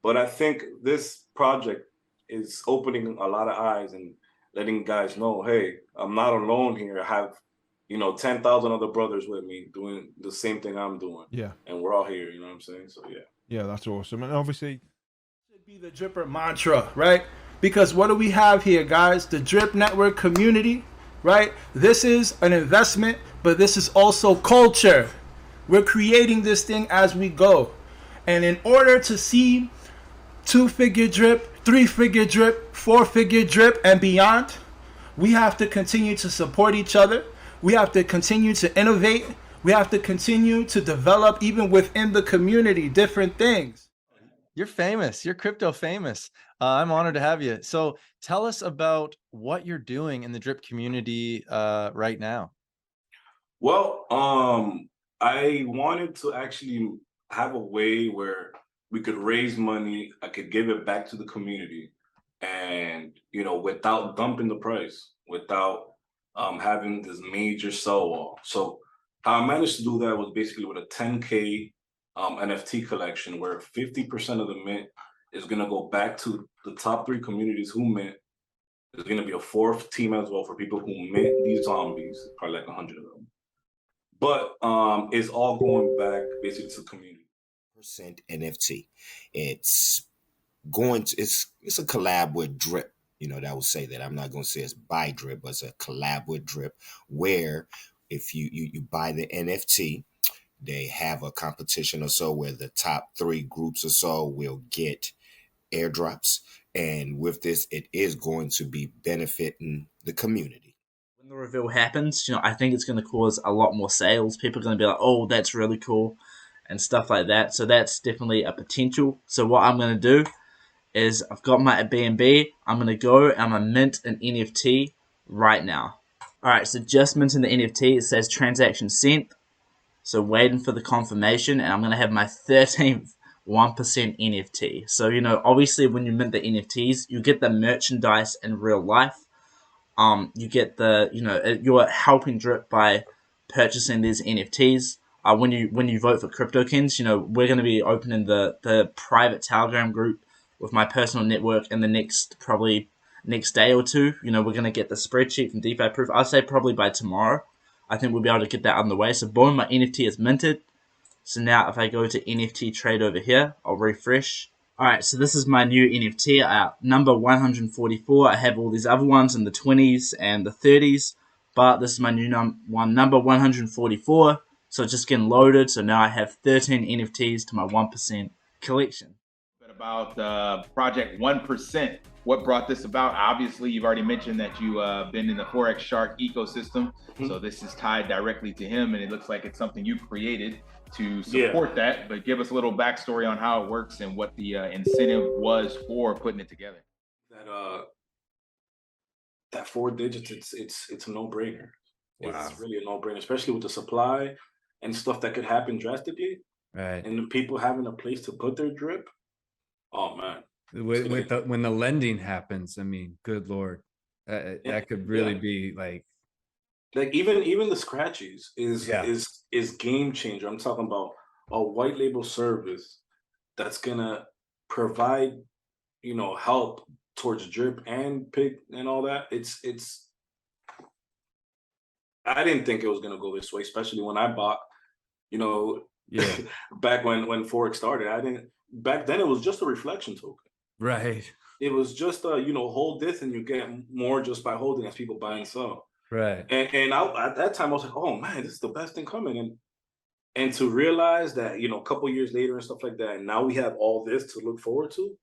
But I think this project is opening a lot of eyes and letting guys know, hey, I'm not alone here. I have, 10,000 other brothers with me doing the same thing I'm doing. Yeah. And we're all here, you know what I'm saying? So, yeah. Yeah, that's awesome. And obviously, should be the Dripper mantra, right? Because what do we have here, guys? The Drip Network community, right? This is an investment, but this is also culture. We're creating this thing as we go. And in order to see 2-figure drip, 3-figure drip, 4-figure drip, and beyond, we have to continue to support each other. We have to continue to innovate. We have to continue to develop, even within the community, different things. You're famous. You're crypto famous. I'm honored to have you. So tell us about what you're doing in the drip community right now. Well, I wanted to actually have a way where we could raise money. I could give it back to the community, and without dumping the price, without having this major sell wall. So how I managed to do that was basically with a 10K NFT collection, where 50% of the mint is going to go back to the top 3 communities who mint. There's going to be a 4th team as well for people who mint these zombies, probably like 100 of them. But it's all going back basically to the community. Percent NFT. It's a collab with Drip. That will say that. I'm not going to say it's by Drip, but it's a collab with Drip, where if you buy the NFT, they have a competition or so where the top 3 groups or so will get airdrops. And with this, it is going to be benefiting the community. When the reveal happens, I think it's going to cause a lot more sales. People are going to be like, oh, that's really cool and stuff like that. So that's definitely a potential. So what I'm going to do is I've got my BNB. I'm going to go and I'm going to mint an NFT right now. All right, so just minting the NFT. It says transaction sent. So waiting for the confirmation, and I'm going to have my 13th 1% NFT. So, obviously when you mint the NFTs, you get the merchandise in real life. You get you're helping Drip by purchasing these NFTs. When you vote for Kingz, we're going to be opening the private Telegram group with my personal network in the next day or two. We're going to get the spreadsheet from DeFi Proof. I'd say probably by tomorrow. I think we'll be able to get that on the way. So boom, my NFT is minted. So now if I go to NFT trade over here, I'll refresh. All right, so this is my new NFT, number 144. I have all these other ones in the 20s and the 30s, but this is my new number 144. So it's just getting loaded. So now I have 13 NFTs to my 1% collection. About Project 1%. What brought this about? Obviously, you've already mentioned that you've been in the Forex Shark ecosystem. Mm-hmm. So this is tied directly to him, and it looks like it's something you created to support that. But give us a little backstory on how it works and what the incentive was for putting it together. That 4 digits, it's a no-brainer. Wow. It's really a no-brainer, especially with the supply and stuff that could happen drastically. Right. And the people having a place to put their drip. Oh man. When the lending happens, I mean, good Lord, that could really be like even the scratchies is game changer. I'm talking about a white label service that's gonna provide help towards Drip and Pig and all that. It's I didn't think it was gonna go this way, especially when I bought back when Forex started. Back then it was just a reflection token. Right. It was just hold this and you get more just by holding as people buy and sell. Right. And at that time I was like, oh man, this is the best thing coming. And to realize that, a couple years later and stuff like that, and now we have all this to look forward to.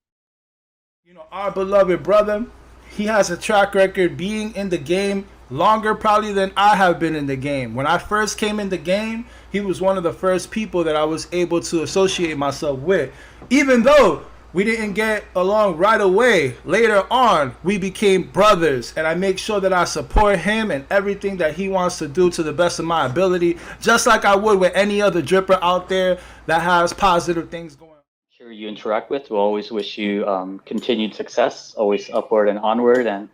Our beloved brother, he has a track record being in the game longer probably than I have been in the game. When I first came in the game, he was one of the first people that I was able to associate myself with. Even though we didn't get along right away, later on, we became brothers. And I make sure that I support him and everything that he wants to do to the best of my ability, just like I would with any other dripper out there that has positive things going on. Sure, you interact with. We'll always wish you continued success, always upward and onward, and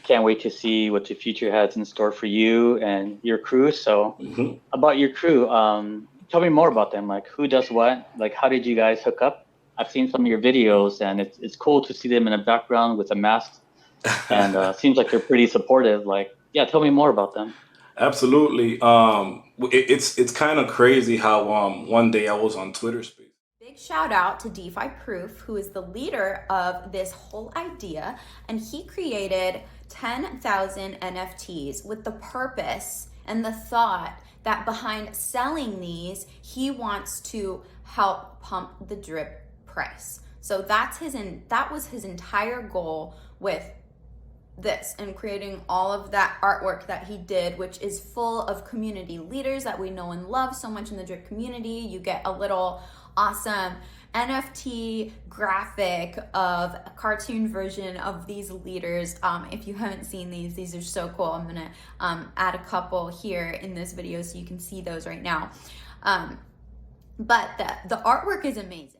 can't wait to see what the future has in store for you and your crew. So about your crew, tell me more about them. Like, who does what? Like, how did you guys hook up? I've seen some of your videos, and it's cool to see them in the background with a mask, and seems like they're pretty supportive. Like, yeah, tell me more about them. Absolutely. It's kind of crazy how one day I was on Twitter Space. Big shout out to DeFi Proof, who is the leader of this whole idea, and he created 10,000 NFTs with the purpose and the thought that behind selling these, he wants to help pump the drip price. So that was his entire goal with this and creating all of that artwork that he did, which is full of community leaders that we know and love so much in the drip community. You get a little awesome NFT graphic of a cartoon version of these leaders. If you haven't seen these are so cool. I'm gonna add a couple here in this video so you can see those right now. But the artwork is amazing.